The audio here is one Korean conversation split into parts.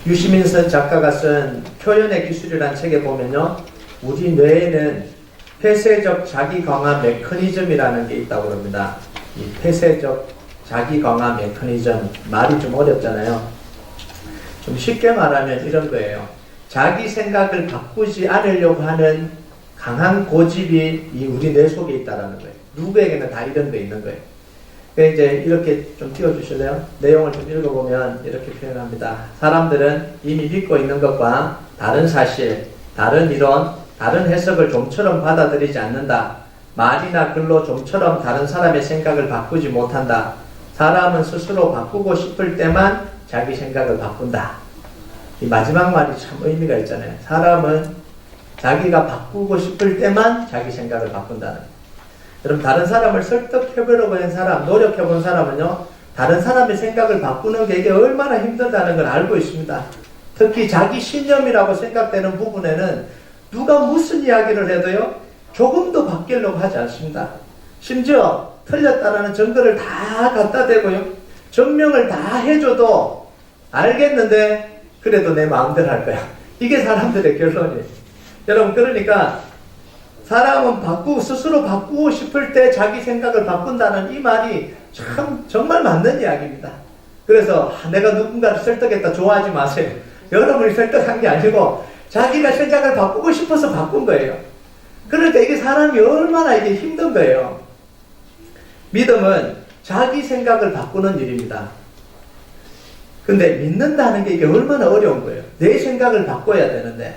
유시민선 작가가 쓴 표현의 기술이라는 책에 보면요, 우리 뇌에는 폐쇄적 자기 강화 메커니즘이라는 게 있다고 합니다. 이 폐쇄적 자기 강화 메커니즘, 말이 좀 어렵잖아요. 좀 쉽게 말하면 이런 거예요. 자기 생각을 바꾸지 않으려고 하는 강한 고집이 이 우리 뇌 속에 있다는 거예요. 누구에게나 다 이런 게 있는 거예요. 이제 이렇게 좀 띄워주실래요? 내용을 좀 읽어보면 이렇게 표현합니다. 사람들은 이미 믿고 있는 것과 다른 사실, 다른 이론, 다른 해석을 좀처럼 받아들이지 않는다. 말이나 글로 좀처럼 다른 사람의 생각을 바꾸지 못한다. 사람은 스스로 바꾸고 싶을 때만 자기 생각을 바꾼다. 이 마지막 말이 참 의미가 있잖아요. 사람은 자기가 바꾸고 싶을 때만 자기 생각을 바꾼다는. 여러분, 다른 사람을 설득해보려고 한 사람, 노력해본 사람은요, 다른 사람의 생각을 바꾸는 게 이게 얼마나 힘들다는 걸 알고 있습니다. 특히 자기 신념이라고 생각되는 부분에는 누가 무슨 이야기를 해도요, 조금도 바뀌려고 하지 않습니다. 심지어 틀렸다라는 증거를 다 갖다 대고요, 증명을 다 해줘도 알겠는데 그래도 내 마음대로 할 거야. 이게 사람들의 결론이에요. 여러분, 그러니까 사람은 스스로 바꾸고 싶을 때 자기 생각을 바꾼다는 이 말이 참 정말 맞는 이야기입니다. 그래서 내가 누군가를 설득했다 좋아하지 마세요. 여러분이 설득한 게 아니고 자기가 생각을 바꾸고 싶어서 바꾼 거예요. 그러니까 이게 사람이 얼마나 이게 힘든 거예요. 믿음은 자기 생각을 바꾸는 일입니다. 근데 믿는다는 게 이게 얼마나 어려운 거예요. 내 생각을 바꿔야 되는데,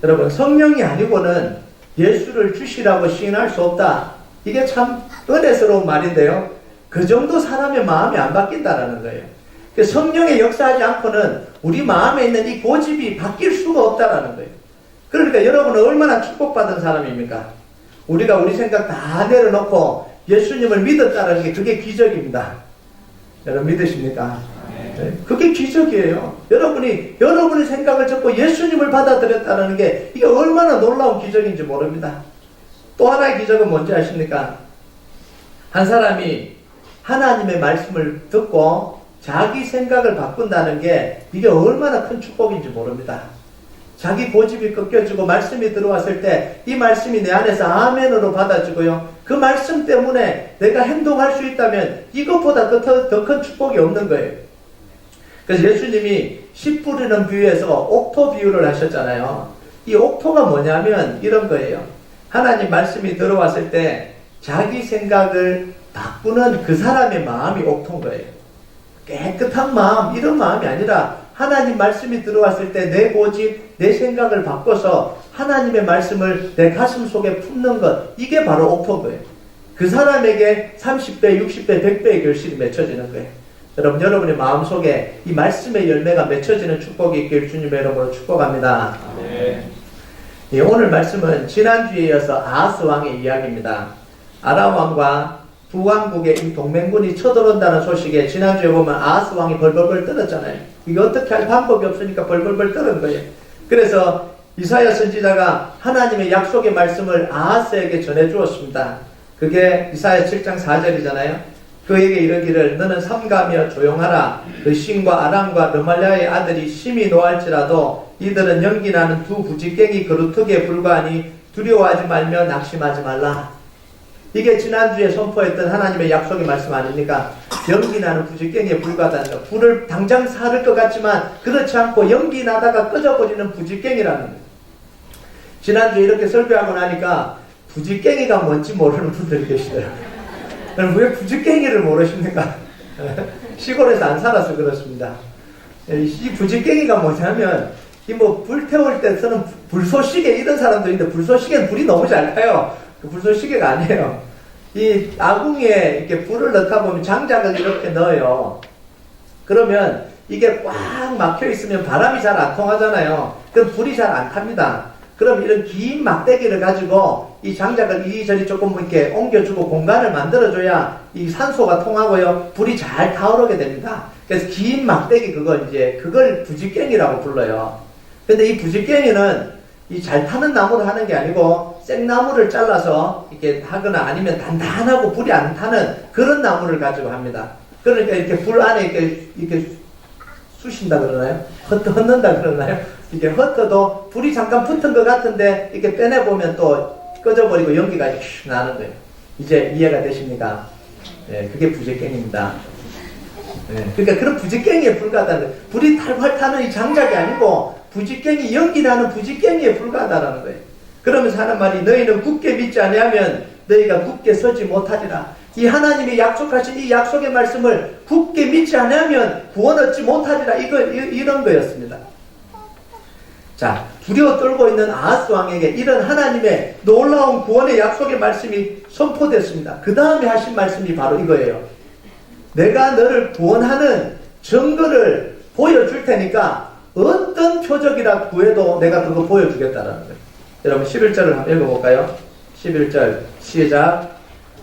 여러분, 성령이 아니고는 예수를 주시라고 시인할 수 없다. 이게 참 은혜스러운 말인데요, 그 정도 사람의 마음이 안 바뀐다라는 거예요. 성령의 역사하지 않고는 우리 마음에 있는 이 고집이 바뀔 수가 없다라는 거예요. 그러니까 여러분은 얼마나 축복받은 사람입니까? 우리가 우리 생각 다 내려놓고 예수님을 믿었다는 게 그게 기적입니다. 여러분 믿으십니까? 네. 그게 기적이에요. 여러분의 생각을 접고 예수님을 받아들였다는 게 이게 얼마나 놀라운 기적인지 모릅니다. 또 하나의 기적은 뭔지 아십니까? 한 사람이 하나님의 말씀을 듣고 자기 생각을 바꾼다는 게 이게 얼마나 큰 축복인지 모릅니다. 자기 고집이 꺾여지고 말씀이 들어왔을 때 이 말씀이 내 안에서 아멘으로 받아지고요, 그 말씀 때문에 내가 행동할 수 있다면 이것보다 더 큰 축복이 없는 거예요. 그래서 예수님이 씨 뿌리는 비유에서 옥토 비유를 하셨잖아요. 이 옥토가 뭐냐면 이런 거예요. 하나님 말씀이 들어왔을 때 자기 생각을 바꾸는 그 사람의 마음이 옥토인 거예요. 깨끗한 마음, 이런 마음이 아니라 하나님 말씀이 들어왔을 때 내 고집, 내 생각을 바꿔서 하나님의 말씀을 내 가슴 속에 품는 것, 이게 바로 옥토인 거예요. 그 사람에게 30배, 60배, 100배의 결실이 맺혀지는 거예요. 여러분, 여러분의 마음속에 이 말씀의 열매가 맺혀지는 축복이 있길 주님의 이름으로 축복합니다. 네. 예, 오늘 말씀은 지난주에 이어서 아하스 왕의 이야기입니다. 아람 왕과 북왕국의 이 동맹군이 쳐들어온다는 소식에 지난주에 보면 아하스 왕이 벌벌벌 떨었잖아요. 이게 어떻게 할 방법이 없으니까 벌벌벌 떨은 거예요. 그래서 이사야 선지자가 하나님의 약속의 말씀을 아하스에게 전해주었습니다. 그게 이사야 7장 4절이잖아요. 그에게 이르기를 너는 삼가며 조용하라. 그 신과 아람과 르말랴의 아들이 심히 노할지라도 이들은 연기나는 두 부지깽이 그루터기에 불과하니 두려워하지 말며 낙심하지 말라. 이게 지난주에 선포했던 하나님의 약속의 말씀 아닙니까? 연기나는 부지깽이에 불과하다는 것. 불을 당장 사를 것 같지만 그렇지 않고 연기나다가 꺼져버리는 부지깽이라는 거예요. 지난주에 이렇게 설교하고 나니까 부지깽이가 뭔지 모르는 분들이 계시더라고요. 그럼 왜 부지깽이를 모르십니까? 시골에서 안 살아서 그렇습니다. 이 부지깽이가 뭐냐면, 불태울 때 쓰는 불쏘시개 이런 사람도 있는데, 불쏘시개는 불이 너무 잘 타요. 그 불쏘시개가 아니에요. 이 아궁이에 이렇게 불을 넣다 보면 장작을 이렇게 넣어요. 그러면 이게 꽉 막혀 있으면 바람이 잘 안 통하잖아요. 그럼 불이 잘 안 탑니다. 그럼 이런 긴 막대기를 가지고 이 장작을 이리저리 조금 이렇게 옮겨주고 공간을 만들어줘야 이 산소가 통하고요, 불이 잘 타오르게 됩니다. 그래서 긴 막대기 그걸 부지깽이라고 불러요. 근데 이 부지깽이는 이 잘 타는 나무를 하는 게 아니고 생나무를 잘라서 이렇게 하거나 아니면 단단하고 불이 안 타는 그런 나무를 가지고 합니다. 그러니까 이렇게 불 안에 이렇게 쑤신다 그러나요? 헛는다 그러나요? 이게 흩어도 불이 잠깐 붙은 것 같은데 이렇게 빼내보면 또 꺼져버리고 연기가 슉 나는 거예요. 이제 이해가 되십니까? 네, 그게 부지깽입니다. 네, 그러니까 그런 부지깽이에 불과하다는 거예요. 불이 탈활 타는 이 장작이 아니고 부지깽이, 연기나는 부지깽이에 불과하다는 거예요. 그러면서 하는 말이 너희는 굳게 믿지 아니하면 너희가 굳게 서지 못하리라. 이 하나님이 약속하신 이 약속의 말씀을 굳게 믿지 않으면 구원 얻지 못하리라. 이런 거였습니다. 자, 두려워 떨고 있는 아하스 왕에게 이런 하나님의 놀라운 구원의 약속의 말씀이 선포됐습니다. 그 다음에 하신 말씀이 바로 이거예요. 내가 너를 구원하는 증거를 보여줄 테니까 어떤 표적이라 구해도 내가 그거 보여주겠다라는 거예요. 여러분 11절을 한번 읽어볼까요? 11절 시작.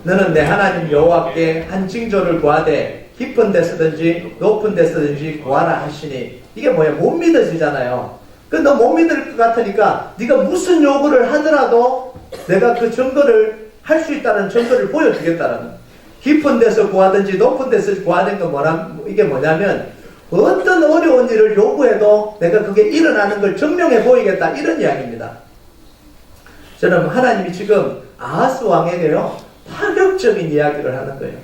너는 내 하나님 여호와께 한 징조를 구하되 깊은 데서든지 높은 데서든지 구하라 하시니. 이게 뭐야? 못 믿어지잖아요. 너 못 믿을 것 같으니까 네가 무슨 요구를 하더라도 내가 그 증거를 할 수 있다는 증거를 보여주겠다라는. 깊은 데서 구하든지 높은 데서 구하는 건 이게 뭐냐면 어떤 어려운 일을 요구해도 내가 그게 일어나는 걸 증명해 보이겠다, 이런 이야기입니다. 저는 하나님이 지금 아하스 왕에게요 파격적인 이야기를 하는 거예요.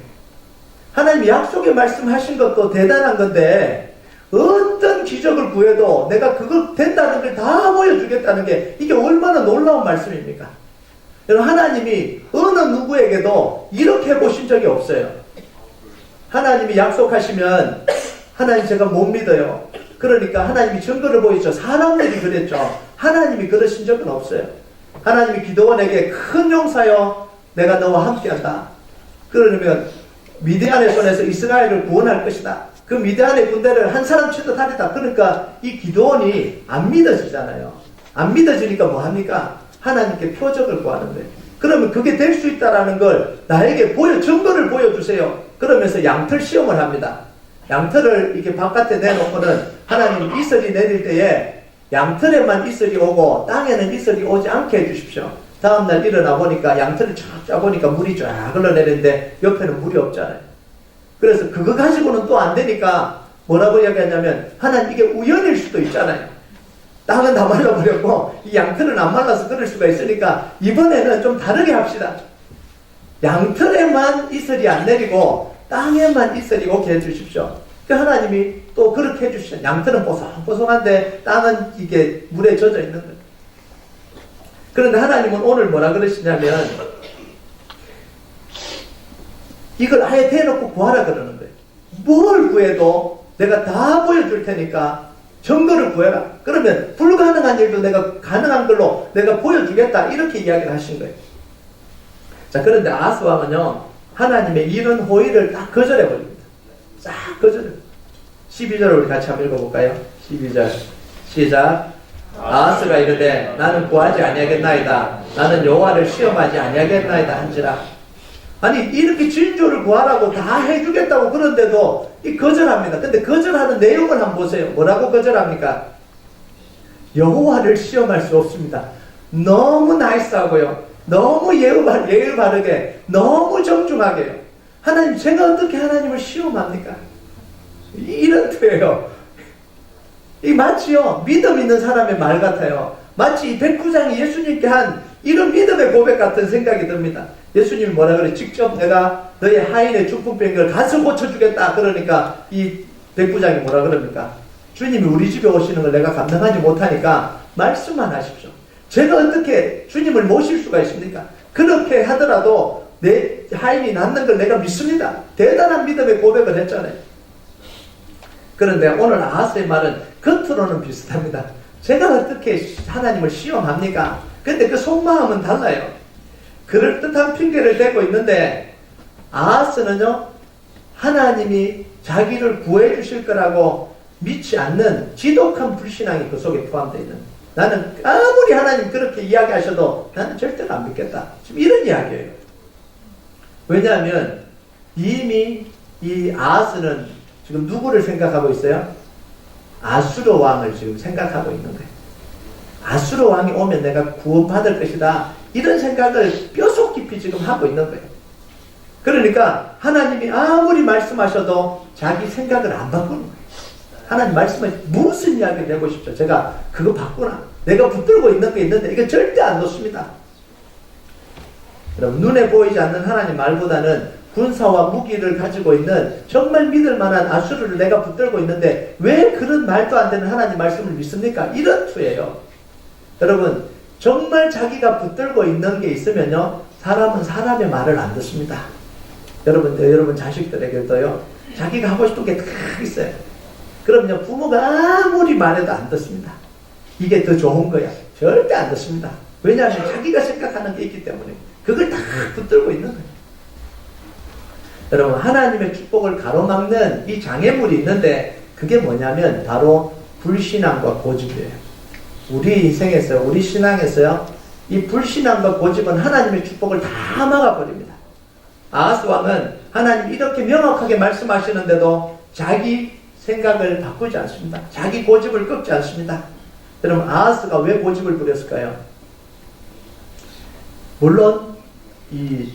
하나님이 약속의 말씀하신 것도 대단한 건데 어떤 기적을 구해도 내가 그거 된다는 걸 다 보여주겠다는 게 이게 얼마나 놀라운 말씀입니까? 여러분, 하나님이 어느 누구에게도 이렇게 해보신 적이 없어요. 하나님이 약속하시면 하나님 제가 못 믿어요. 그러니까 하나님이 증거를 보이죠. 사람들이 그랬죠. 하나님이 그러신 적은 없어요. 하나님이 기드온에게 큰 용사여 내가 너와 함께한다. 그러면 미디안의 손에서 이스라엘을 구원할 것이다. 그 미디안의 군대를 한 사람 치듯 하리다. 그러니까 이 기드온이 안 믿어지잖아요. 안 믿어지니까 뭐합니까? 하나님께 표적을 구하는 거예요. 그러면 그게 될 수 있다라는 걸 나에게 증거를 보여주세요. 그러면서 양털 시험을 합니다. 양털을 이렇게 바깥에 내놓고는 하나님 이슬이 내릴 때에 양털에만 이슬이 오고 땅에는 이슬이 오지 않게 해주십시오. 다음날 일어나 보니까 양털을 쫙 짜보니까 물이 쫙 흘러내리는데 옆에는 물이 없잖아요. 그래서 그거 가지고는 또 안 되니까 뭐라고 이야기하냐면 하나님 이게 우연일 수도 있잖아요. 땅은 다 말라버렸고 이 양털은 안 말라서 그럴 수가 있으니까 이번에는 좀 다르게 합시다. 양털에만 이슬이 안 내리고 땅에만 이슬이 오게 해주십시오. 그 하나님이 또 그렇게 해주시죠. 양털은 뽀송뽀송한데 땅은 이게 물에 젖어 있는 거예요. 그런데 하나님은 오늘 뭐라 그러시냐면 이걸 아예 대놓고 구하라 그러는 거예요. 뭘 구해도 내가 다 보여줄 테니까 증거를 구해라. 그러면 불가능한 일도 내가 가능한 걸로 내가 보여주겠다. 이렇게 이야기를 하신 거예요. 자, 그런데 아하스 왕은요 하나님의 이런 호의를 딱 거절해버립니다. 싹 거절해요. 12절을 우리 같이 한번 읽어볼까요? 12절 시작. 아하스가 이르되 나는 구하지 아니하겠나이다. 나는 여호와를 시험하지 아니하겠나이다 한지라. 아니 이렇게 징조를 구하라고 다 해주겠다고 그런데도 거절합니다. 근데 거절하는 내용을 한번 보세요. 뭐라고 거절합니까? 여호와를 시험할 수 없습니다. 너무 나이스하고요. 너무 예의 바르게 너무 정중하게요. 하나님 제가 어떻게 하나님을 시험합니까? 이런 뜻이에요. 이 마치요 믿음 있는 사람의 말 같아요. 마치 이 백부장이 예수님께 한 이런 믿음의 고백 같은 생각이 듭니다. 예수님이 뭐라 그래? 직접 내가 너의 하인의 중풍병을 가서 고쳐주겠다. 그러니까 이 백부장이 뭐라 그럽니까? 주님이 우리 집에 오시는 걸 내가 감당하지 못하니까 말씀만 하십시오. 제가 어떻게 주님을 모실 수가 있습니까? 그렇게 하더라도 내 하인이 낫는 걸 내가 믿습니다. 대단한 믿음의 고백을 했잖아요. 그런데 오늘 아하스의 말은 겉으로는 비슷합니다. 제가 어떻게 하나님을 시험합니까? 근데 그 속마음은 달라요. 그럴듯한 핑계를 대고 있는데 아하스는요 하나님이 자기를 구해 주실 거라고 믿지 않는 지독한 불신앙이 그 속에 포함되어 있는, 나는 아무리 하나님 그렇게 이야기하셔도 나는 절대로 안 믿겠다, 지금 이런 이야기예요. 왜냐하면 이미 이 아하스는 지금 누구를 생각하고 있어요? 아수르 왕을 지금 생각하고 있는 거예요. 아수르 왕이 오면 내가 구원받을 것이다, 이런 생각을 뼈속 깊이 지금 하고 있는 거예요. 그러니까 하나님이 아무리 말씀하셔도 자기 생각을 안 바꾸는 거예요. 하나님 말씀을 무슨 이야기를 해보십시오. 제가 그거 봤구나. 내가 붙들고 있는 게 있는데 이거 절대 안 놓습니다. 여러분, 눈에 보이지 않는 하나님 말보다는 군사와 무기를 가지고 있는 정말 믿을 만한 아수르를 내가 붙들고 있는데 왜 그런 말도 안 되는 하나님 말씀을 믿습니까? 이런 투예요. 여러분, 정말 자기가 붙들고 있는 게 있으면요, 사람은 사람의 말을 안 듣습니다. 여러분 자식들에게도요, 자기가 하고 싶은 게 다 있어요. 그럼요, 부모가 아무리 말해도 안 듣습니다. 이게 더 좋은 거야. 절대 안 듣습니다. 왜냐하면 자기가 생각하는 게 있기 때문에 그걸 다 붙들고 있는 거예요. 여러분, 하나님의 축복을 가로막는 이 장애물이 있는데 그게 뭐냐면 바로 불신앙과 고집이에요. 우리 인생에서, 우리 신앙에서요, 이 불신앙과 고집은 하나님의 축복을 다 막아버립니다. 아하스 왕은 하나님 이렇게 명확하게 말씀하시는데도 자기 생각을 바꾸지 않습니다. 자기 고집을 꺾지 않습니다. 여러분, 아하스가 왜 고집을 부렸을까요? 물론 이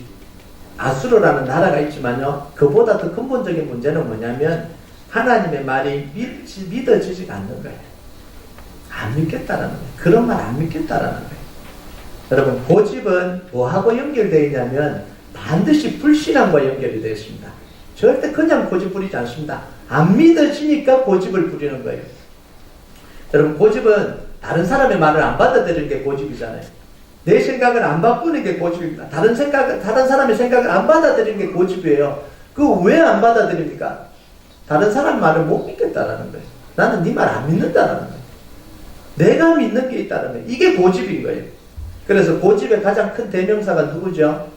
아수르라는 나라가 있지만요, 그보다 더 근본적인 문제는 뭐냐면 하나님의 말이 믿어지지가 않는 거예요. 안 믿겠다라는 거예요. 그런 말 안 믿겠다라는 거예요. 여러분, 고집은 뭐하고 연결되어 있냐면 반드시 불신앙과 연결이 되어 있습니다. 절대 그냥 고집 부리지 않습니다. 안 믿어지니까 고집을 부리는 거예요. 여러분, 고집은 다른 사람의 말을 안 받아들이는 게 고집이잖아요. 내 생각을 안 바꾸는 게 고집입니다. 다른 사람의 생각을 안 받아들이는 게 고집이에요. 그거 왜 안 받아들입니까? 다른 사람 말을 못 믿겠다라는 거예요. 나는 네 말 안 믿는다라는 거예요. 내가 믿는 게 있다는 거예요. 이게 고집인 거예요. 그래서 고집의 가장 큰 대명사가 누구죠?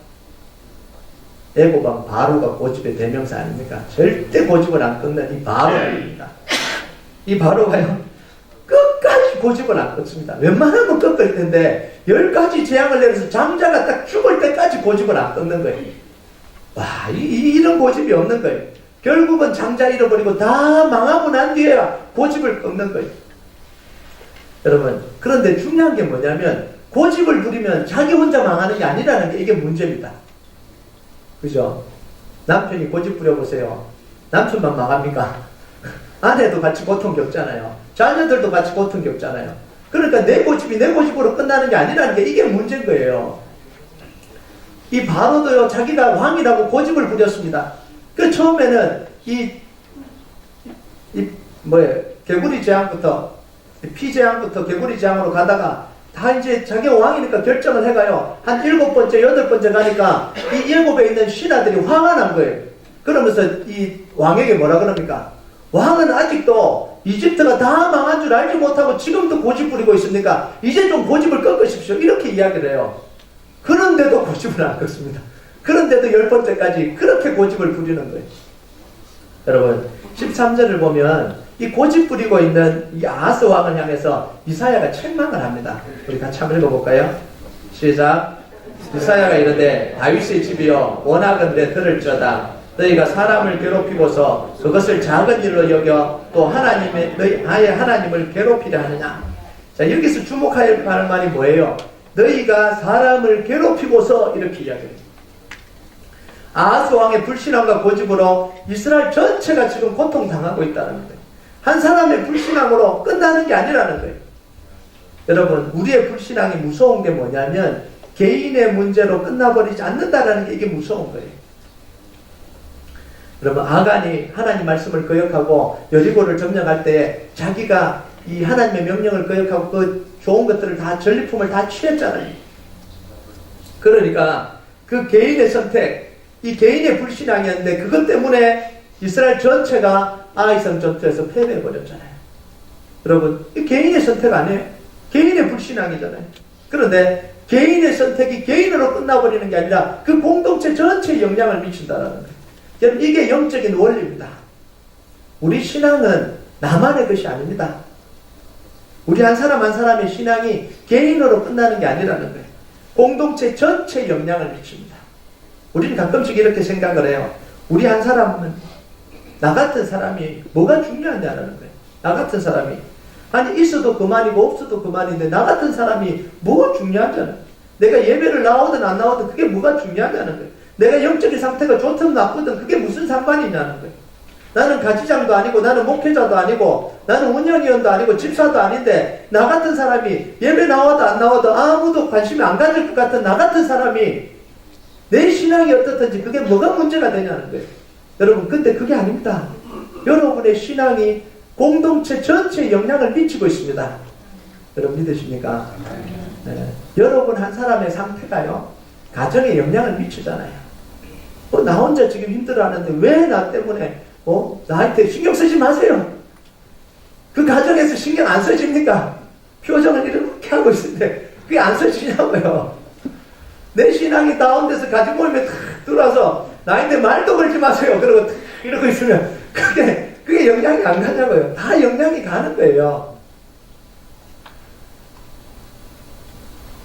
애고방 바로가 고집의 대명사 아닙니까? 절대 고집을 안 끊는 이 바로입니다. 이 바로가요, 끝까지 고집을 안 끊습니다. 웬만하면 끊을 텐데 10가지 재앙을 내려서 장자가 딱 죽을 때까지 고집을 안 끊는 거예요. 와, 이런 고집이 없는 거예요. 결국은 장자 잃어버리고 다 망하고 난 뒤에야 고집을 끊는 거예요. 여러분, 그런데 중요한 게 뭐냐면 고집을 부리면 자기 혼자 망하는 게 아니라는 게 이게 문제입니다. 그죠? 남편이 고집 부려보세요. 남편만 망합니까? 아내도 같이 고통 겪잖아요. 자녀들도 같이 고통 겪잖아요. 그러니까 내 고집이 내 고집으로 끝나는 게 아니라는 게 이게 문제인 거예요. 이 바로도요, 자기가 왕이라고 고집을 부렸습니다. 그 처음에는 개구리 재앙부터, 피 재앙부터 개구리 재앙으로 가다가 다 이제 자기가 왕이니까 결정을 해가요. 한 7번째, 8번째 가니까 이 7에 있는 신하들이 화가 난 거예요. 그러면서 이 왕에게 뭐라 그럽니까? 왕은 아직도 이집트가 다 망한 줄 알지 못하고 지금도 고집 부리고 있으니까 이제 좀 고집을 꺾으십시오. 이렇게 이야기를 해요. 그런데도 고집을 안 꺾습니다. 그런데도 10번째까지 그렇게 고집을 부리는 거예요. 여러분, 13절을 보면 이 고집 부리고 있는 이 아하스 왕을 향해서 이사야가 책망을 합니다. 우리 같이 한번 읽어볼까요? 시작. 이사야가 이르되 다윗의 집이여 원하건대 들을지어다. 너희가 사람을 괴롭히고서 그것을 작은 일로 여겨 또 너희 하나님을 괴롭히려 하느냐. 자, 여기서 주목할 말이 뭐예요? 너희가 사람을 괴롭히고서 이렇게 이야기합니다. 아하스 왕의 불신앙과 고집으로 이스라엘 전체가 지금 고통당하고 있다는 거예요. 한 사람의 불신앙으로 끝나는 게 아니라는 거예요. 여러분, 우리의 불신앙이 무서운 게 뭐냐면 개인의 문제로 끝나버리지 않는다는 게 이게 무서운 거예요. 여러분, 아간이 하나님 말씀을 거역하고 여리고를 점령할 때 자기가 이 하나님의 명령을 거역하고 그 좋은 것들을 다, 전리품을 다 취했잖아요. 그러니까 그 개인의 선택, 이 개인의 불신앙이었는데 그것 때문에 이스라엘 전체가 아이성 전투에서 패배해버렸잖아요. 여러분, 이 개인의 선택 아니에요? 개인의 불신앙이잖아요. 그런데 개인의 선택이 개인으로 끝나버리는 게 아니라 그 공동체 전체에 영향을 미친다는 거예요. 여러분, 이게 영적인 원리입니다. 우리 신앙은 나만의 것이 아닙니다. 우리 한 사람 한 사람의 신앙이 개인으로 끝나는 게 아니라는 거예요. 공동체 전체에 영향을 미칩니다. 우리는 가끔씩 이렇게 생각을 해요. 우리 한 사람은, 나 같은 사람이 뭐가 중요하냐는 거예요. 나 같은 사람이. 아니, 있어도 그만이고 없어도 그만인데 나 같은 사람이 뭐가 중요하잖아요. 내가 예배를 나오든 안 나오든 그게 뭐가 중요하냐는 거예요. 내가 영적인 상태가 좋든 나쁘든 그게 무슨 상관이냐는 거예요. 나는 가지장도 아니고 나는 목회자도 아니고 나는 운영위원도 아니고 집사도 아닌데 나 같은 사람이 예배 나와도 안 나와도 아무도 관심이 안 가질 것 같은 나 같은 사람이 내 신앙이 어떻든지 그게 뭐가 문제가 되냐는 거예요. 여러분, 근데 그게 아닙니다. 여러분의 신앙이 공동체 전체에 영향을 미치고 있습니다. 여러분 믿으십니까? 네. 여러분 한 사람의 상태가요, 가정에 영향을 미치잖아요. 나 혼자 지금 힘들어하는데 왜 나 때문에 나한테 신경 쓰지 마세요. 그 가정에서 신경 안 써집니까? 표정을 이렇게 하고 있는데 그게 안 써지냐고요. 내 신앙이 다운돼서 가정 모임에 탁 들어와서 나한테 말도 걸지 마세요. 그러고 탁 이러고 있으면 그게 영향이 안 가냐고요. 다 영향이 가는 거예요.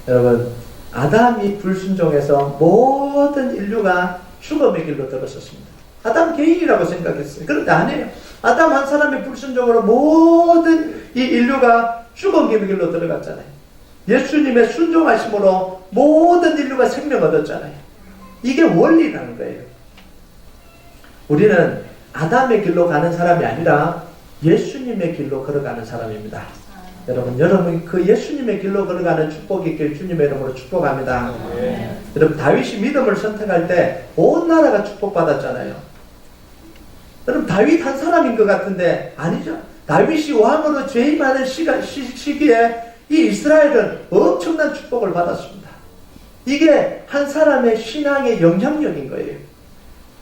여러분, 아담이 불순종해서 모든 인류가 죽음의 길로 들어섰습니다. 아담 개인이라고 생각했어요. 그런데 아니에요. 아담 한 사람의 불순종으로 모든 이 인류가 죽음의 길로 들어갔잖아요. 예수님의 순종하심으로 모든 인류가 생명 얻었잖아요. 이게 원리라는 거예요. 우리는 아담의 길로 가는 사람이 아니라 예수님의 길로 걸어가는 사람입니다. 여러분 그 예수님의 길로 걸어가는 축복이 있길 주님의 이름으로 축복합니다. 여러분, 다윗이 믿음을 선택할 때 온 나라가 축복받았잖아요. 여러분, 다윗 한 사람인 것 같은데 아니죠. 다윗이 왕으로 재임하는 시기에 이 이스라엘은 엄청난 축복을 받았습니다. 이게 한 사람의 신앙의 영향력인 거예요.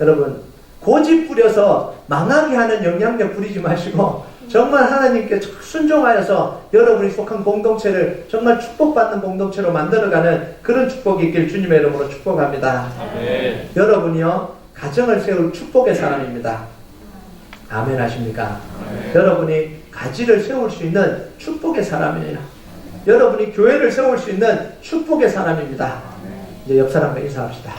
여러분, 고집 부려서 망하게 하는 영향력 부리지 마시고 정말 하나님께 순종하여서 여러분이 속한 공동체를 정말 축복받는 공동체로 만들어가는 그런 축복이 있길 주님의 이름으로 축복합니다. 아멘. 여러분이요, 가정을 세울 축복의 사람입니다. 아멘 하십니까? 아멘. 여러분이 가지를 세울 수 있는 축복의 사람이에요. 여러분이 교회를 세울 수 있는 축복의 사람입니다. 아멘. 이제 옆 사람과 인사합시다.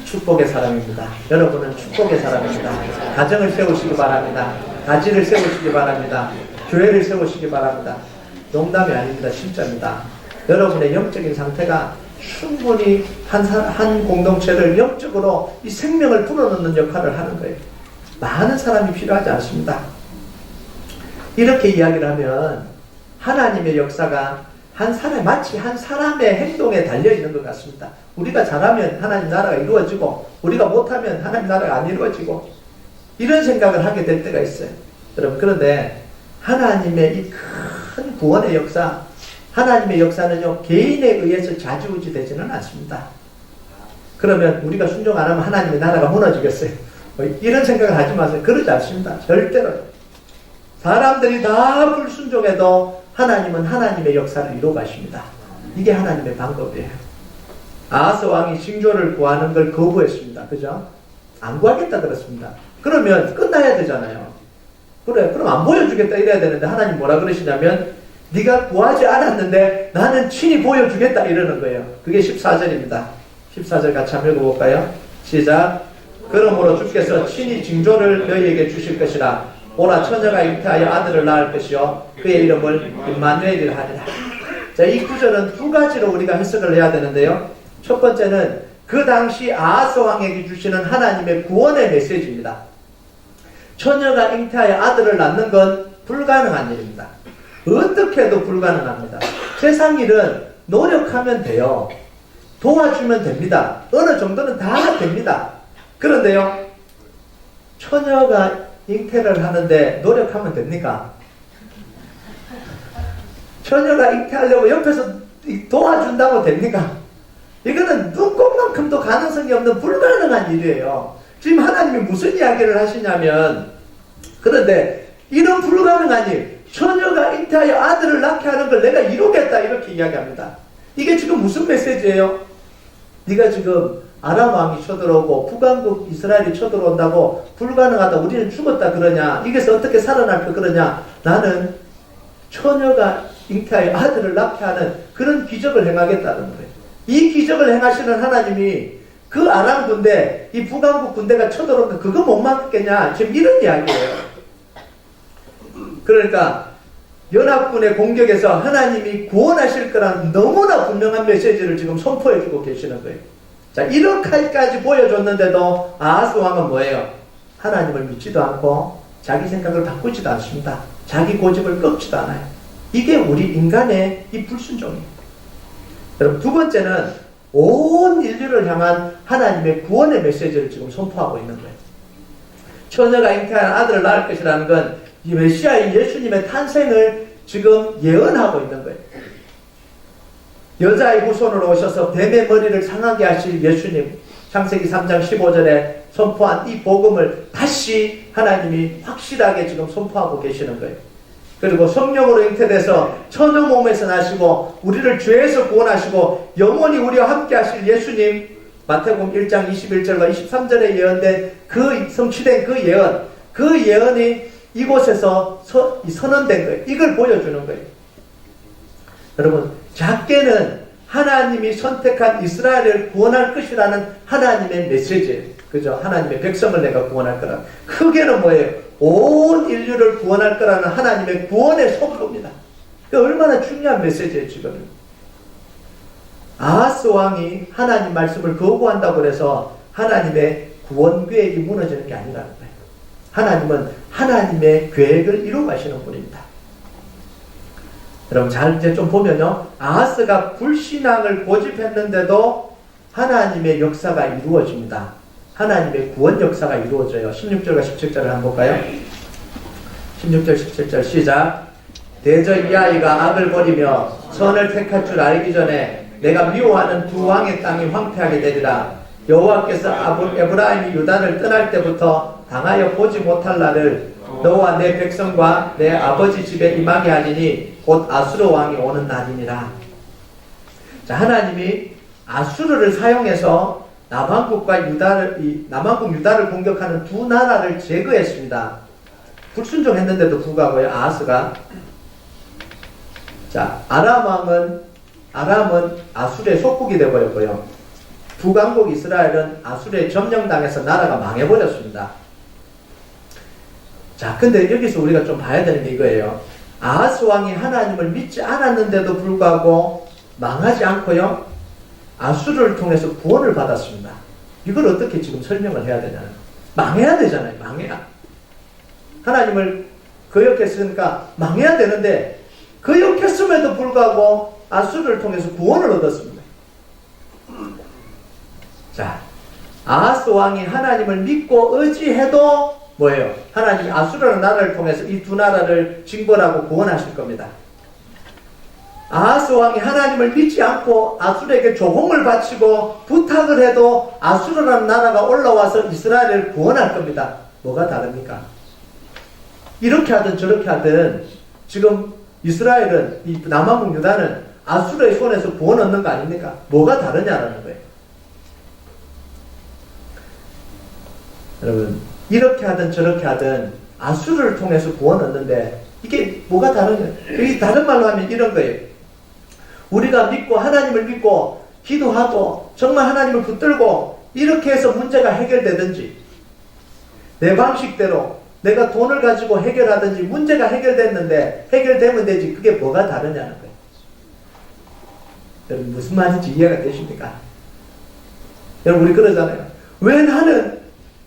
축복의 사람입니다. 여러분은 축복의 사람입니다. 가정을 세우시기 바랍니다. 가지를 세우시기 바랍니다. 교회를 세우시기 바랍니다. 농담이 아닙니다. 진짜입니다. 여러분의 영적인 상태가 충분히 한 공동체를 영적으로 이 생명을 불어넣는 역할을 하는 거예요. 많은 사람이 필요하지 않습니다. 이렇게 이야기를 하면 하나님의 역사가 마치 한 사람의 행동에 달려있는 것 같습니다. 우리가 잘하면 하나님 나라가 이루어지고 우리가 못하면 하나님 나라가 안 이루어지고 이런 생각을 하게 될 때가 있어요. 여러분, 그런데 하나님의 이 큰 구원의 역사, 하나님의 역사는요, 개인에 의해서 좌지우지 되지는 않습니다. 그러면 우리가 순종 안 하면 하나님의 나라가 무너지겠어요? 이런 생각을 하지 마세요. 그러지 않습니다. 절대로. 사람들이 다 불순종해도 하나님은 하나님의 역사를 이루어 가십니다. 이게 하나님의 방법이에요. 아하스 왕이 징조를 구하는 걸 거부했습니다. 그죠? 안 구하겠다 그랬습니다. 그러면 끝나야 되잖아요. 그래, 그럼 안 보여주겠다 이래야 되는데 하나님 뭐라 그러시냐면 네가 구하지 않았는데 나는 친히 보여주겠다 이러는 거예요. 그게 14절입니다. 14절 같이 한번 읽어볼까요? 시작. 그러므로 주께서 친히 징조를 너희에게 주실 것이라. 오라, 처녀가 잉태하여 아들을 낳을 것이요 그의 이름을 임마누엘이라 하리라. 자, 이 구절은 두 가지로 우리가 해석을 해야 되는데요. 첫 번째는 그 당시 아하스 왕에게 주시는 하나님의 구원의 메시지입니다. 처녀가 잉태하여 아들을 낳는 건 불가능한 일입니다. 어떻게 해도 불가능합니다. 세상 일은 노력하면 돼요. 도와주면 됩니다. 어느 정도는 다 됩니다. 그런데요, 처녀가 잉태를 하는데 노력하면 됩니까? 처녀가 잉태하려고 옆에서 도와준다고 됩니까? 이거는 눈곱만큼도 가능성이 없는 불가능한 일이에요. 지금 하나님이 무슨 이야기를 하시냐면, 그런데 이런 불가능한 일, 처녀가 잉태하여 아들을 낳게 하는 걸 내가 이루겠다 이렇게 이야기합니다. 이게 지금 무슨 메시지예요? 네가 지금 아람 왕이 쳐들어오고 북왕국 이스라엘이 쳐들어온다고 불가능하다, 우리는 죽었다 그러냐, 이게서 어떻게 살아날 거 그러냐, 나는 처녀가 잉태하여 아들을 낳게 하는 그런 기적을 행하겠다는 거예요. 이 기적을 행하시는 하나님이 그 아람 군대, 이 북왕국 군대가 쳐들어오니까 그거 못 막겠냐, 지금 이런 이야기예요. 그러니까 연합군의 공격에서 하나님이 구원하실 거라는 너무나 분명한 메시지를 지금 선포해주고 계시는 거예요. 자, 이렇게까지 보여줬는데도 아하스 왕은 뭐예요? 하나님을 믿지도 않고 자기 생각을 바꾸지도 않습니다. 자기 고집을 꺾지도 않아요. 이게 우리 인간의 이 불순종이에요. 여러분, 두 번째는 온 인류를 향한 하나님의 구원의 메시지를 지금 선포하고 있는 거예요. 처녀가 잉태한 아들을 낳을 것이라는 건 이 메시아인 예수님의 탄생을 지금 예언하고 있는 거예요. 여자의 후손으로 오셔서 뱀의 머리를 상하게 하실 예수님, 창세기 3장 15절에 선포한 이 복음을 다시 하나님이 확실하게 지금 선포하고 계시는 거예요. 그리고 성령으로 잉태돼서 처녀 몸에서 나시고 우리를 죄에서 구원하시고 영원히 우리와 함께 하실 예수님, 마태복음 1장 21절과 23절에 예언된 그 성취된 그 예언이 이곳에서 선언된 거예요. 이걸 보여주는 거예요. 여러분, 작게는 하나님이 선택한 이스라엘을 구원할 것이라는 하나님의 메시지예요. 그죠? 하나님의 백성을 내가 구원할 거라. 크게는 뭐예요? 온 인류를 구원할 거라는 하나님의 구원의 선포입니다. 얼마나 중요한 메시지예요, 지금. 아하스 왕이 하나님 말씀을 거부한다고 해서 하나님의 구원 계획이 무너지는 게 아니라는 거예요. 하나님은 하나님의 계획을 이루어가시는 분입니다. 여러분, 잘 이제 좀 보면요. 아하스가 불신앙을 고집했는데도 하나님의 역사가 이루어집니다. 하나님의 구원 역사가 이루어져요. 16절과 17절을 한번 볼까요? 16절, 17절 시작. 대저 이 아이가 악을 버리며 선을 택할 줄 알기 전에 내가 미워하는 두 왕의 땅이 황폐하게 되리라. 여호와께서 에브라임이 유다를 떠날 때부터 당하여 보지 못할 날을 너와 내 백성과 내 아버지 집에 임하게 하리니 곧 아수르 왕이 오는 날이니라. 자, 하나님이 아수르를 사용해서 남한국 유다를 공격하는 두 나라를 제거했습니다. 불순종했는데도 불구하고요, 아하스가. 자, 아람은 아수르의 속국이 되어버렸고요. 북왕국 이스라엘은 아수르에 점령당해서 나라가 망해버렸습니다. 자, 근데 여기서 우리가 좀 봐야 되는 게 이거예요. 아하스 왕이 하나님을 믿지 않았는데도 불구하고 망하지 않고요, 아수르를 통해서 구원을 받았습니다. 이걸 어떻게 지금 설명을 해야 되냐는, 망해야 되잖아요. 망해야. 하나님을 거역했으니까 망해야 되는데 거역했음에도 불구하고 아수르를 통해서 구원을 얻었습니다. 자, 아하스 왕이 하나님을 믿고 의지해도 뭐예요? 하나님이 아수르라는 나라를 통해서 이 두 나라를 징벌하고 구원하실 겁니다. 아하스 왕이 하나님을 믿지 않고 아수르에게 조공을 바치고 부탁을 해도 아수르라는 나라가 올라와서 이스라엘을 구원할 겁니다. 뭐가 다릅니까? 이렇게 하든 저렇게 하든 지금 이스라엘은, 이 남한국 유다는 아수르의 손에서 구원 얻는 거 아닙니까? 뭐가 다르냐라는 거예요. 여러분, 이렇게 하든 저렇게 하든 아수르를 통해서 구원 얻는데 이게 뭐가 다르냐? 이 다른 말로 하면 이런 거예요. 우리가 믿고 하나님을 믿고 기도하고 정말 하나님을 붙들고 이렇게 해서 문제가 해결되든지, 내 방식대로 내가 돈을 가지고 해결하든지 문제가 해결됐는데 해결되면 되지, 그게 뭐가 다르냐는 거예요. 여러분, 무슨 말인지 이해가 되십니까? 여러분, 우리 그러잖아요. 왜 나는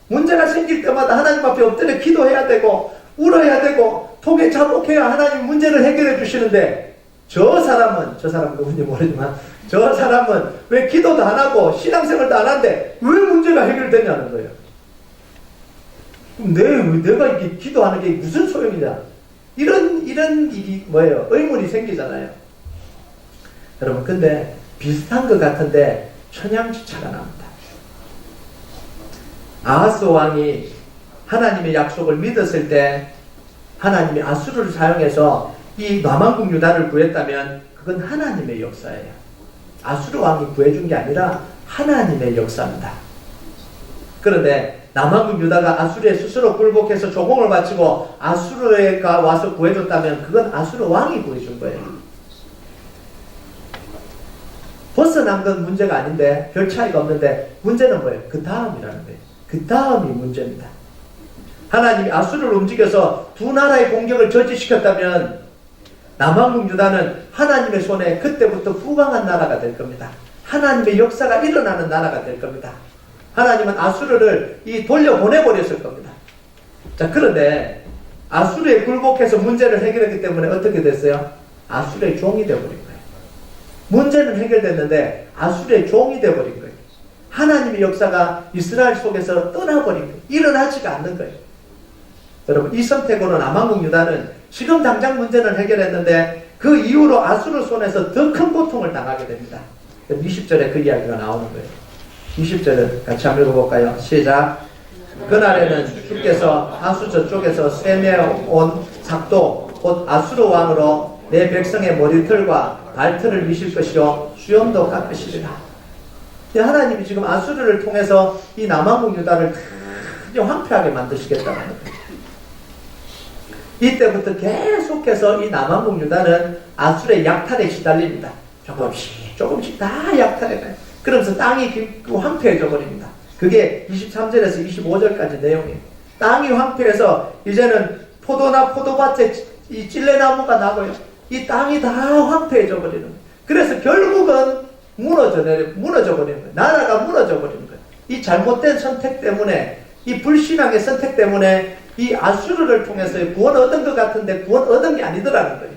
문제가 생길 때마다 하나님 앞에 엎드려 기도해야 되고 울어야 되고 통에 자복해야 하나님 문제를 해결해 주시는데 저 사람은 누군지 모르지만 저 사람은 왜 기도도 안 하고 신앙생활도 안 하는데 왜 문제가 해결되냐는 거예요. 그럼 내가 이렇게 기도하는 게 무슨 소용이냐, 이런 일이 뭐예요? 의문이 생기잖아요. 여러분, 근데 비슷한 것 같은데 천양지차가 납니다. 아하스 왕이 하나님의 약속을 믿었을 때 하나님이 아수르를 사용해서 이 남한국 유다를 구했다면 그건 하나님의 역사예요. 아수르 왕이 구해준 게 아니라 하나님의 역사입니다. 그런데 남한국 유다가 아수르에 스스로 굴복해서 조공을 바치고 아수르가 와서 구해줬다면 그건 아수르 왕이 구해준 거예요. 벗어난 건 문제가 아닌데 별 차이가 없는데 문제는 뭐예요? 그 다음이라는 거예요. 그 다음이 문제입니다. 하나님이 아수르를 움직여서 두 나라의 공격을 저지시켰다면 남한국 유다는 하나님의 손에 그때부터 부강한 나라가 될 겁니다. 하나님의 역사가 일어나는 나라가 될 겁니다. 하나님은 아수르를 돌려보내버렸을 겁니다. 자, 그런데 아수르에 굴복해서 문제를 해결했기 때문에 어떻게 됐어요? 아수르의 종이 되어버린 거예요. 문제는 해결됐는데 아수르의 종이 되어버린 거예요. 하나님의 역사가 이스라엘 속에서 떠나버린 거예요. 일어나지가 않는 거예요. 여러분, 이 선택으로 남한국 유다는 지금 당장 문제는 해결했는데 그 이후로 아수르 손에서 더 큰 고통을 당하게 됩니다. 20절에 그 이야기가 나오는 거예요. 20절을 같이 한번 읽어볼까요? 시작. 그날에는 주께서 하수 저쪽에서 쇠내온 삭도 곧 아수르 왕으로 내 백성의 머리털과 발털을 미실 것이요 수염도 깎으시리라. 하나님이 지금 아수르를 통해서 이 남한국 유다를 크게 황폐하게 만드시겠다는 거예요. 이때부터 계속해서 이 남한국 유다는 아수르의 약탈에 시달립니다. 조금씩 다 약탈해 가요. 그러면서 땅이 황폐해져 버립니다. 그게 23절에서 25절까지 내용이에요. 땅이 황폐해서 이제는 포도나 포도밭에 이 찔레나무가 나고요. 이 땅이 다 황폐해져 버리는 거예요. 그래서 결국은 무너져 버리는 거예요. 나라가 무너져 버리는 거예요. 이 잘못된 선택 때문에, 이 불신앙의 선택 때문에 이 아수르를 통해서 구원 얻은 것 같은데 구원 얻은 게 아니더라는 거예요.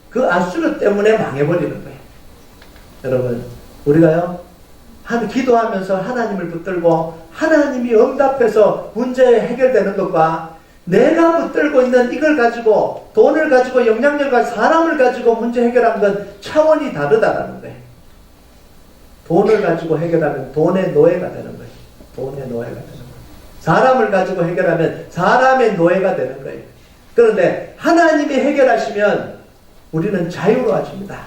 그 아수르 때문에 망해버리는 거예요. 여러분, 우리가요, 기도하면서 하나님을 붙들고 하나님이 응답해서 문제 해결되는 것과 내가 붙들고 있는 이걸 가지고, 돈을 가지고, 영향력을 가지고, 사람을 가지고 문제 해결하는 건 차원이 다르다라는 거예요. 돈을 가지고 해결하면 돈의 노예가 되는 거예요. 돈의 노예가 되는 거예요. 사람을 가지고 해결하면 사람의 노예가 되는 거예요. 그런데 하나님이 해결하시면 우리는 자유로워집니다.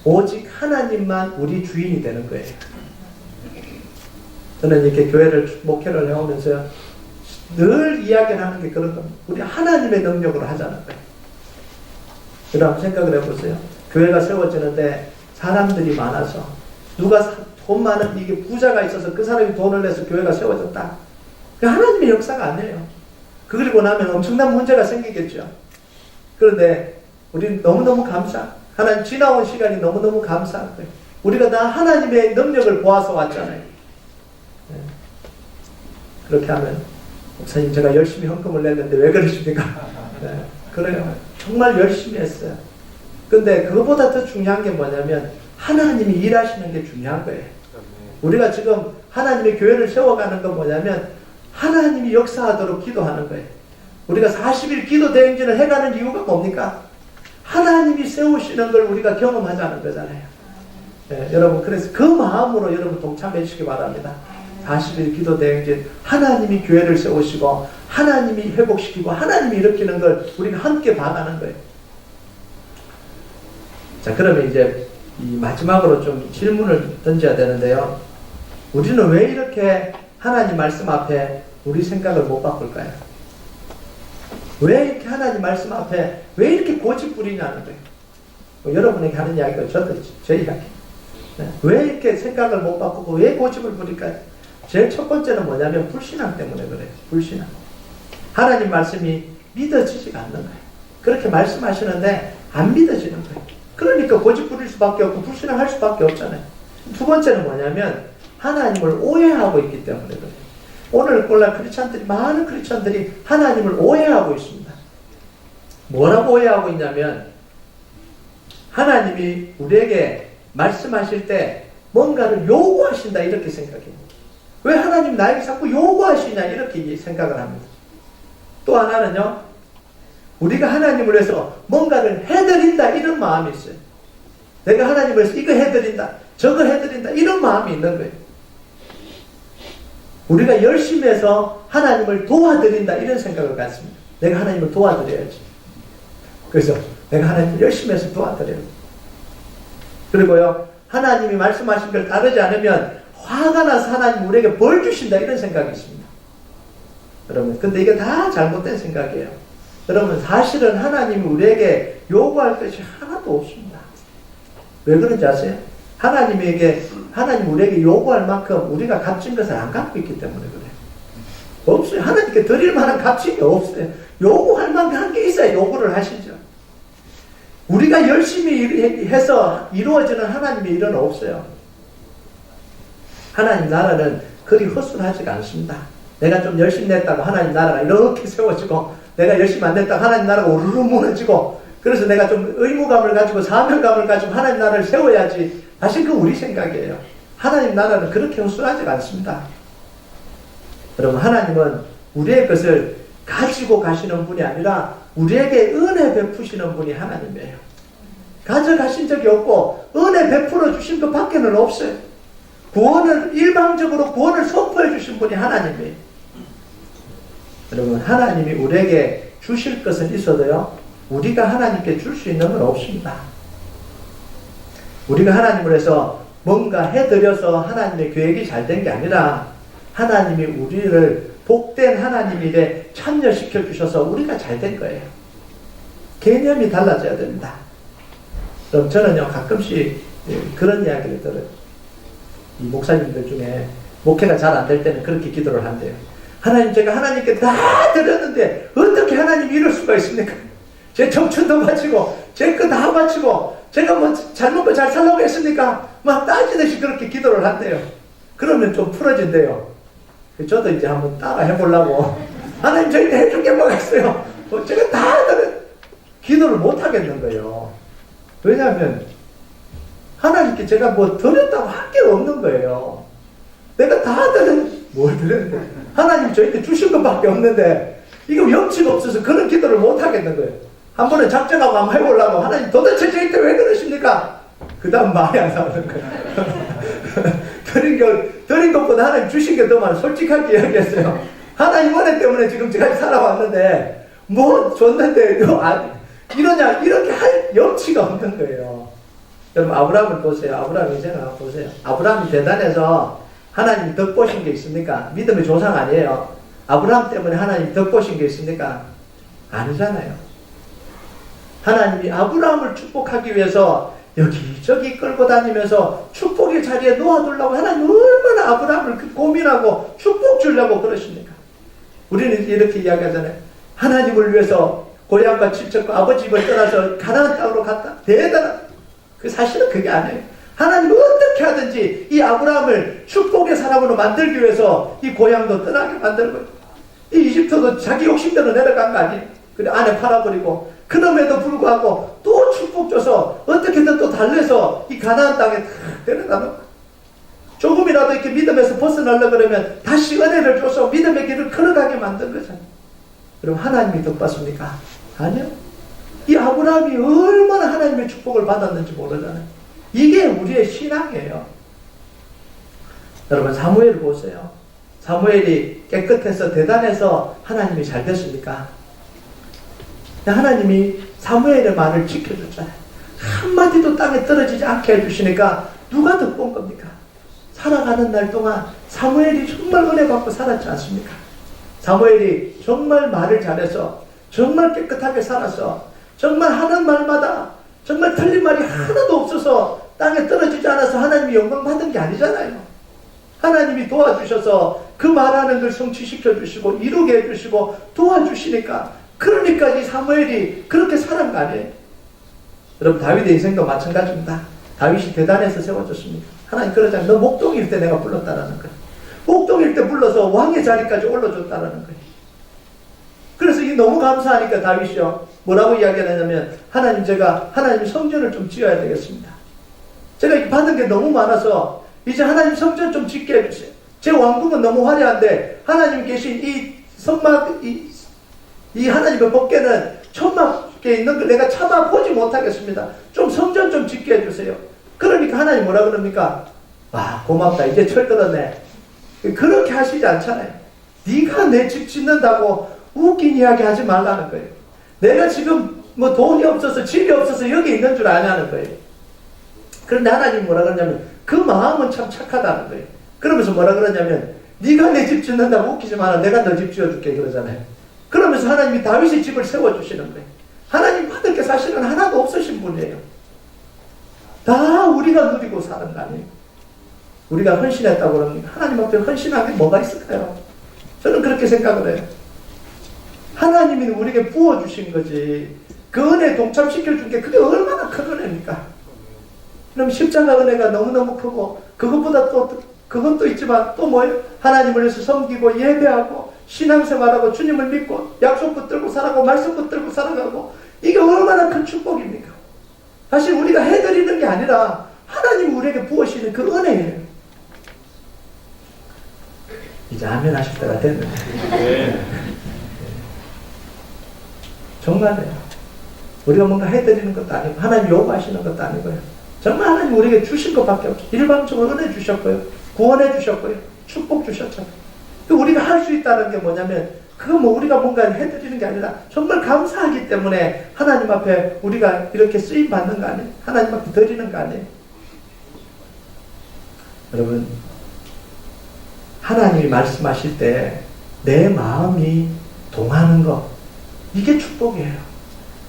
오직 하나님만 우리 주인이 되는 거예요. 저는 이렇게 교회를 목회를 해오면서요, 늘 이야기를 하는 게 그런 겁니다. 우리 하나님의 능력으로 하자는 거예요. 여러분 생각을 해보세요. 교회가 세워지는데 사람들이 많아서, 누가 돈 많은, 이게 부자가 있어서 그 사람이 돈을 내서 교회가 세워졌다. 그 하나님의 역사가 아니에요. 그리고 나면 엄청난 문제가 생기겠죠. 그런데 우리는 너무너무 하나님 지나온 시간이 너무너무 감사한 거예요. 우리가 다 하나님의 능력을 보아서 왔잖아요. 네. 그렇게 하면, 목사님 제가 열심히 헌금을 냈는데 왜 그러십니까? 네. 그래요. 정말 열심히 했어요. 근데 그것보다 더 중요한 게 뭐냐면 하나님이 일하시는 게 중요한 거예요. 우리가 지금 하나님의 교회를 세워가는 건 뭐냐면 하나님이 역사하도록 기도하는 거예요. 우리가 40일 기도 대행진을 해가는 이유가 뭡니까? 하나님이 세우시는 걸 우리가 경험하자는 거잖아요. 네, 여러분, 그래서 그 마음으로 여러분 동참해 주시기 바랍니다. 40일 기도 대행진, 하나님이 교회를 세우시고 하나님이 회복시키고 하나님이 일으키는 걸 우리가 함께 봐가는 거예요. 자, 그러면 이제 이 마지막으로 좀 질문을 던져야 되는데요. 우리는 왜 이렇게 하나님 말씀 앞에 우리 생각을 못 바꿀까요? 왜 이렇게 하나님 말씀 앞에 왜 이렇게 고집부리냐는 거예요. 뭐 여러분에게 하는 이야기가 제 이야기. 네. 왜 이렇게 생각을 못 바꾸고 왜 고집을 부릴까요? 제일 첫 번째는 뭐냐면 불신앙 때문에 그래요. 불신앙. 하나님 말씀이 믿어지지가 않는 거예요. 그렇게 말씀하시는데 안 믿어지는 거예요. 그러니까 고집 부릴 수밖에 없고 불신앙할 수밖에 없잖아요. 두 번째는 뭐냐면 하나님을 오해하고 있기 때문에 그래요. 오늘날 많은 크리스찬들이 하나님을 오해하고 있습니다. 뭐라고 오해하고 있냐면 하나님이 우리에게 말씀하실 때 뭔가를 요구하신다 이렇게 생각해요. 왜 하나님 나에게 자꾸 요구하시냐 이렇게 생각을 합니다. 또 하나는요, 우리가 하나님을 위해서 뭔가를 해드린다 이런 마음이 있어요. 내가 하나님을 위해서 이거 해드린다 저거 해드린다 이런 마음이 있는 거예요. 우리가 열심히 해서 하나님을 도와드린다 이런 생각을 갖습니다. 내가 하나님을 도와드려야지. 그래서 내가 하나님을 열심히 해서 도와드려요. 그리고요, 하나님이 말씀하신 걸 따르지 않으면 화가 나서 하나님 우리에게 벌 주신다 이런 생각이 있습니다. 여러분, 근데 이게 다 잘못된 생각이에요. 여러분, 사실은 하나님이 우리에게 요구할 것이 하나도 없습니다. 왜 그런지 아세요? 하나님 우리에게 요구할 만큼 우리가 값진 것을 안 갖고 있기 때문에 그래요. 없어요. 하나님께 드릴 만한 값진 게 없어요. 요구할 만큼 한 게 있어야 요구를 하시죠. 우리가 열심히 해서 이루어지는 하나님의 일은 없어요. 하나님 나라는 그리 허술하지가 않습니다. 내가 좀 열심히 냈다고 하나님 나라가 이렇게 세워지고, 내가 열심히 안 냈다고 하나님 나라가 오르르 무너지고, 그래서 내가 좀 의무감을 가지고 사명감을 가지고 하나님 나라를 세워야지. 사실 그 우리 생각이에요. 하나님 나라는 그렇게 허술하지 않습니다. 여러분, 하나님은 우리의 것을 가지고 가시는 분이 아니라 우리에게 은혜 베푸시는 분이 하나님이에요. 가져가신 적이 없고 은혜 베풀어 주신 것 밖에는 없어요. 구원을, 일방적으로 구원을 선포해 주신 분이 하나님이에요. 여러분, 하나님이 우리에게 주실 것은 있어도요, 우리가 하나님께 줄 수 있는 건 없습니다. 우리가 하나님을 해서 뭔가 해드려서 하나님의 계획이 잘 된 게 아니라 하나님이 우리를 복된 하나님이래 참여시켜 주셔서 우리가 잘 된 거예요. 개념이 달라져야 됩니다. 그럼 저는요, 가끔씩 그런 이야기를 들어요. 이 목사님들 중에 목회가 잘 안 될 때는 그렇게 기도를 한대요. 하나님, 제가 하나님께 다 드렸는데 어떻게 하나님이 이럴 수가 있습니까? 제 청춘도 바치고 제 거 다 바치고 제가 뭐 잘 먹고 잘 살라고 했습니까? 막 따지듯이 그렇게 기도를 한대요. 그러면 좀 풀어진대요. 저도 이제 한번 따라 해보려고. 하나님, 저희가 해줄 게 뭐가 있어요? 제가 다 기도를 못 하겠는 거예요. 왜냐하면 하나님께 제가 뭐 드렸다고 할 게 없는 거예요. 내가 다 뭘 드렸는데 하나님 저희한테 주신 것밖에 없는데 이거 염치가 없어서 그런 기도를 못 하겠는 거예요. 한 번은 작정하고 한번 해보려고. 하나님, 도대체 저희한테 왜 그러십니까? 그 다음 말이 안 나오는 거예요. 드린 것보다 하나님 주신 게 더 많아. 솔직하게 이야기했어요. 하나님 은혜 때문에 지금 제가 살아왔는데 뭐 줬는데 이러냐, 이렇게 할 염치가 없는 거예요. 여러분, 아브라함을 보세요. 아브라함 인생을 보세요. 아브라함이 대단해서 하나님이 덕보신 게 있습니까? 믿음의 조상 아니에요. 아브라함 때문에 하나님이 덕보신 게 있습니까? 아니잖아요. 하나님이 아브라함을 축복하기 위해서 여기저기 끌고 다니면서 축복의 자리에 놓아두려고 하나님 얼마나 아브라함을 고민하고 축복 주려고 그러십니까? 우리는 이렇게 이야기하잖아요. 하나님을 위해서 고향과 친척과 아버지 집을 떠나서 가나안 땅으로 갔다. 대단한. 사실은 그게 아니에요. 하나님은 어떻게 하든지 이 아브라함을 축복의 사람으로 만들기 위해서 이 고향도 떠나게 만들고, 이 이집트도 자기 욕심대로 내려간 거 아니에요. 그래, 아내 팔아버리고, 그럼에도 불구하고 또 축복 줘서 어떻게든 또 달래서 이 가나안 땅에 다 데려다 놓고, 조금이라도 이렇게 믿음에서 벗어나려고 그러면 다시 은혜를 줘서 믿음의 길을 걸어가게 만든 거잖아요. 그럼 하나님이 덕받습니까? 아니요. 이 아브라함이 얼마나 하나님의 축복을 받았는지 모르잖아요. 이게 우리의 신앙이에요. 여러분, 사무엘을 보세요. 사무엘이 깨끗해서 대단해서 하나님이 잘 됐습니까? 하나님이 사무엘의 말을 지켜줬잖아요. 한마디도 땅에 떨어지지 않게 해주시니까 누가 덕본 겁니까? 살아가는 날 동안 사무엘이 정말 은혜 받고 살았지 않습니까? 사무엘이 정말 말을 잘해서 정말 깨끗하게 살아서 정말 하는 말마다 정말 틀린 말이 하나도 없어서 땅에 떨어지지 않아서 하나님이 영광 받은 게 아니잖아요. 하나님이 도와주셔서 그 말하는 걸 성취시켜 주시고 이루게 해주시고 도와주시니까, 그러니까 이 사무엘이 그렇게 살은 거 아니에요. 여러분, 다윗의 인생도 마찬가지입니다. 다윗이 대단해서 세워졌습니다. 하나님 그러잖아요. 너 목동일 때 내가 불렀다라는 거예요. 목동일 때 불러서 왕의 자리까지 올려줬다라는 거예요. 그래서 이 너무 감사하니까 다윗이요, 뭐라고 이야기하냐면, 하나님, 제가 하나님 성전을 좀 지어야 되겠습니다. 제가 받은 게 너무 많아서 이제 하나님 성전 좀 짓게 해주세요. 제 왕궁은 너무 화려한데 하나님 계신 이 성막, 이 하나님의 법궤는 천막에 있는 걸 내가 차마 보지 못하겠습니다. 좀 성전 좀 짓게 해주세요. 그러니까 하나님 뭐라 그럽니까? 와, 고맙다, 이제 철들었네. 그렇게 하시지 않잖아요. 네가 내 집 짓는다고 웃긴 이야기 하지 말라는 거예요. 내가 지금 뭐 돈이 없어서 집이 없어서 여기 있는 줄 아냐는 거예요. 그런데 하나님 뭐라 그러냐면 그 마음은 참 착하다는 거예요. 그러면서 뭐라 그러냐면 네가 내 집 짓는다고 웃기지 마라, 내가 너 집 지어줄게 그러잖아요. 그러면서 하나님이 다윗의 집을 세워주시는 거예요. 하나님 받을 게 사실은 하나도 없으신 분이에요. 다 우리가 누리고 사는 거 아니에요. 우리가 헌신했다고 그러니까 하나님 앞에 헌신한 게 뭐가 있을까요? 저는 그렇게 생각을 해요. 하나님이 우리에게 부어주신 거지, 그 은혜에 동참시켜준 게 그게 얼마나 큰 은혜입니까? 그럼 십자가 은혜가 너무너무 크고, 그것보다 또 그것도 있지만 또 뭐예요? 하나님을 위해서 섬기고 예배하고 신앙생활하고 주님을 믿고 약속 붙들고 살아가고 말씀 붙들고 살아가고 이게 얼마나 큰 축복입니까? 사실 우리가 해드리는 게 아니라 하나님 우리에게 부으시는 그 은혜예요. 이제 아멘 하실 때가 됐는데. 네. 정말이에요. 우리가 뭔가 해드리는 것도 아니고 하나님 요구하시는 것도 아니고요. 정말 하나님 우리에게 주신 것밖에 없어요. 일방적으로 은혜 주셨고요. 구원해 주셨고요. 축복 주셨죠. 우리가 할 수 있다는 게 뭐냐면 그거 뭐 우리가 뭔가 해드리는 게 아니라 정말 감사하기 때문에 하나님 앞에 우리가 이렇게 쓰임 받는 거 아니에요? 하나님 앞에 드리는 거 아니에요? 여러분, 하나님이 말씀하실 때 내 마음이 동하는 것, 이게 축복이에요.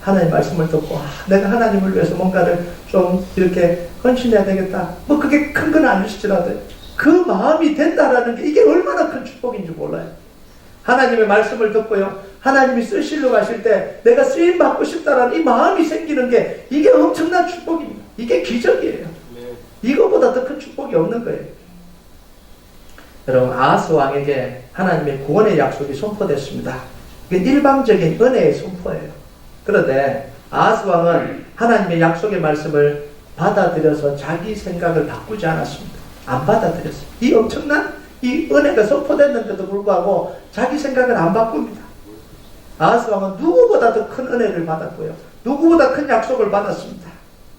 하나님 말씀을 듣고 내가 하나님을 위해서 뭔가를 좀 이렇게 헌신해야 되겠다. 뭐 그게 큰 건 아니실지라도 그 마음이 된다라는 게 이게 얼마나 큰 축복인지 몰라요. 하나님의 말씀을 듣고요. 하나님이 쓰시려고 하실 때 내가 쓰임 받고 싶다라는 이 마음이 생기는 게 이게 엄청난 축복입니다. 이게 기적이에요. 이거보다 더 큰 축복이 없는 거예요. 여러분, 아하스 왕에게 하나님의 구원의 약속이 선포됐습니다. 이게 일방적인 은혜의 선포예요. 그런데 아하스 왕은 하나님의 약속의 말씀을 받아들여서 자기 생각을 바꾸지 않았습니다. 안 받아들였어요. 이 엄청난 이 은혜가 선포됐는데도 불구하고 자기 생각을 안 바꿉니다. 아하스 왕은 누구보다 더 큰 은혜를 받았고요. 누구보다 큰 약속을 받았습니다.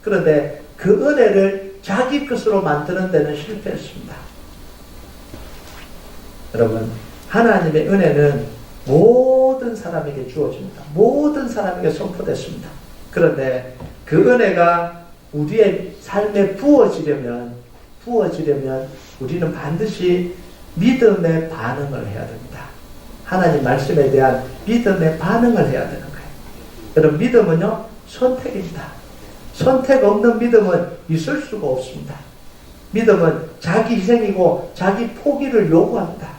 그런데 그 은혜를 자기 것으로 만드는 데는 실패했습니다. 여러분, 하나님의 은혜는 모든 사람에게 주어집니다. 모든 사람에게 선포됐습니다. 그런데 그 은혜가 우리의 삶에 부어지려면 우리는 반드시 믿음의 반응을 해야 됩니다. 하나님 말씀에 대한 믿음의 반응을 해야 되는 거예요. 여러분, 믿음은요, 선택입니다. 선택 없는 믿음은 있을 수가 없습니다. 믿음은 자기 희생이고 자기 포기를 요구합니다.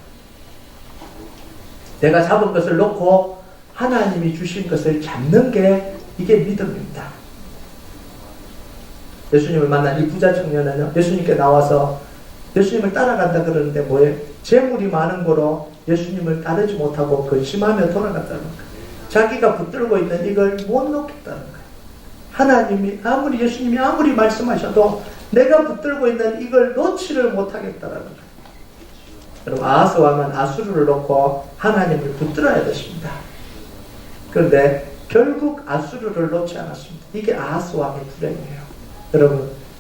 내가 잡은 것을 놓고 하나님이 주신 것을 잡는 게 이게 믿음입니다. 예수님을 만난 이 부자 청년은요, 예수님께 나와서 예수님을 따라간다 그러는데 뭐예요? 재물이 많은 거로 예수님을 따르지 못하고 근심하며 돌아갔다는 거예요. 자기가 붙들고 있는 이걸 못 놓겠다는 거예요. 하나님이 예수님이 아무리 말씀하셔도 내가 붙들고 있는 이걸 놓지를 못하겠다는 거예요. 여러분, 아하스 왕은 아수르를 놓고 하나님을 붙들어야 됐습니다. 그런데 결국 아수르를 놓지 않았습니다. 이게 아하스 왕의 불행이에요.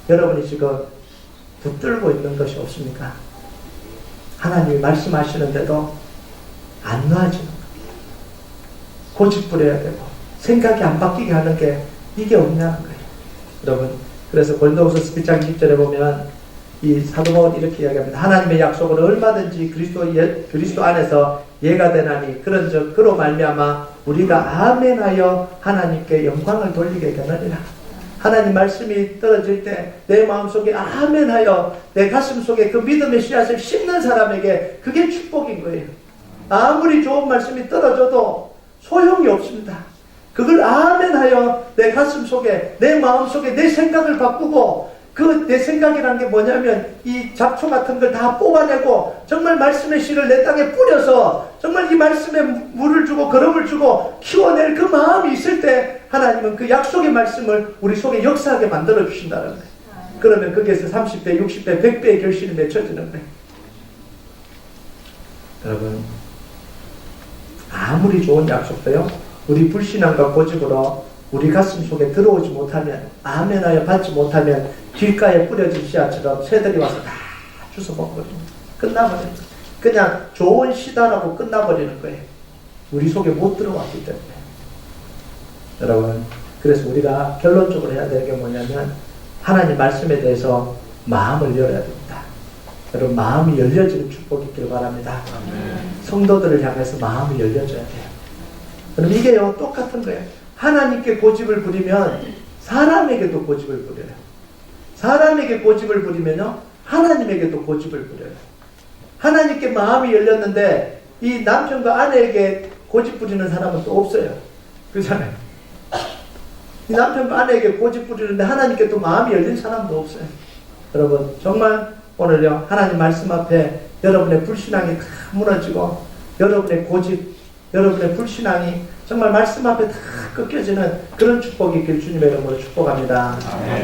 여러분이 지금 붙들고 있는 것이 없습니까? 하나님이 말씀하시는데도 안 놓아지는 거예요. 고집부려야 되고 생각이 안 바뀌게 하는 게 이게 없냐는 거예요. 여러분, 그래서 고린도후서 11장 20절에 보면 이 사도 바울이 이렇게 이야기합니다. 하나님의 약속은 얼마든지 그리스도 안에서 예가 되나니 그런즉 그로 말미암아 우리가 아멘하여 하나님께 영광을 돌리게 되느니라. 하나님 말씀이 떨어질 때 내 마음속에 아멘하여 내 가슴속에 그 믿음의 씨앗을 심는 사람에게 그게 축복인 거예요. 아무리 좋은 말씀이 떨어져도 소용이 없습니다. 그걸 아멘하여 내 가슴속에 내 마음속에 내 생각을 바꾸고 그 내 생각이라는 게 뭐냐면 이 잡초 같은 걸 다 뽑아내고 정말 말씀의 씨를 내 땅에 뿌려서 정말 이 말씀에 물을 주고 거름을 주고 키워낼 그 마음이 있을 때 하나님은 그 약속의 말씀을 우리 속에 역사하게 만들어 주신다는 거예요. 그러면 거기에서 30배, 60배, 100배의 결실이 맺혀지는 거예요. 여러분, 아무리 좋은 약속도요, 우리 불신앙과 고집으로 우리 가슴 속에 들어오지 못하면, 아멘하여 받지 못하면 길가에 뿌려진 씨앗처럼 새들이 와서 다 주워먹어버립니다. 끝나버립니다. 그냥 좋은 시다라고 끝나버리는 거예요. 우리 속에 못 들어왔기 때문에. 여러분, 그래서 우리가 결론적으로 해야 되는 게 뭐냐면 하나님 말씀에 대해서 마음을 열어야 됩니다. 여러분, 마음이 열려지는 축복이 있길 바랍니다. 성도들을 향해서 마음이 열려져야 돼요. 여러분, 이게요, 똑같은 거예요. 하나님께 고집을 부리면 사람에게도 고집을 부려요. 사람에게 고집을 부리면요, 하나님에게도 고집을 부려요. 하나님께 마음이 열렸는데 이 남편과 아내에게 고집 부리는 사람은 또 없어요. 그렇잖아요. 이 남편과 아내에게 고집 부리는데 하나님께 또 마음이 열린 사람도 없어요. 여러분, 정말 오늘요 하나님 말씀 앞에 여러분의 불신앙이 다 무너지고 여러분의 고집, 여러분의 불신앙이 정말 말씀 앞에 다 꺾여지는 그런 축복이 있길 주님의 이름으로 축복합니다.